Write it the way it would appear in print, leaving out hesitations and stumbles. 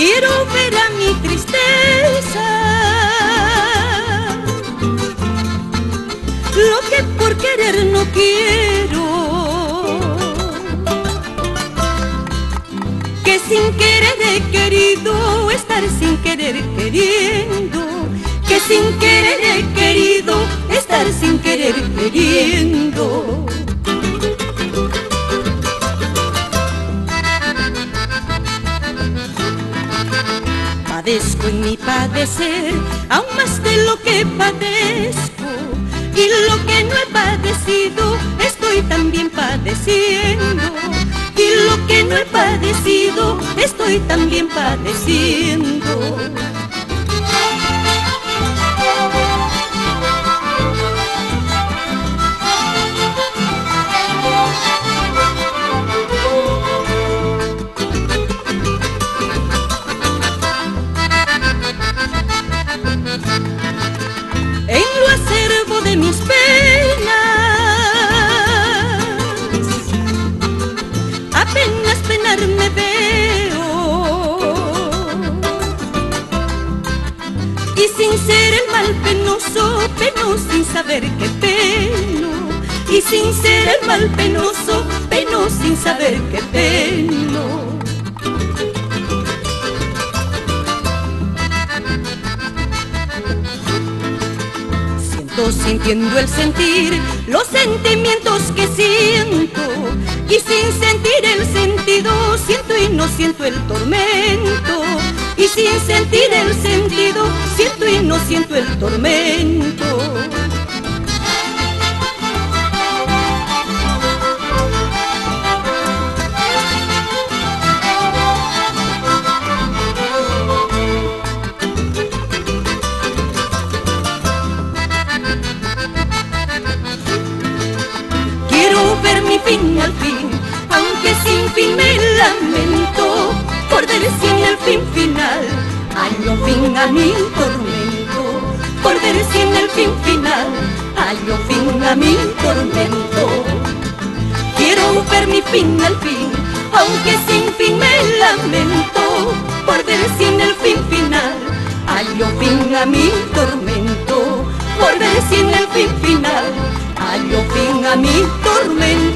Quiero ver a mi tristeza, lo que por querer no quiero, que sin querer he querido estar sin querer queriendo, que sin querer he querido estar sin querer queriendo. Padezco en mi padecer aún más de lo que padezco, y lo que no he padecido estoy también padeciendo, y lo que no he padecido estoy también padeciendo. En lo acervo de mis penas, apenas penar me veo, y sin ser el mal penoso, peno sin saber que peno, y sin ser el mal penoso, peno sin saber que peno. Sintiendo el sentir, los sentimientos que siento, y sin sentir el sentido, siento y no siento el tormento, y sin sentir el sentido, siento y no siento el tormento. Ver mi fin al fin, aunque sin fin me lamento, por ver sin el fin final, hallo fin a mi tormento, por ver sin el fin final, hallo fin a mi tormento. Quiero ver mi fin al fin, aunque sin fin me lamento, por ver sin el fin final, hallo fin a mi tormento, por ver sin el fin final, hallo fin a mi tormento.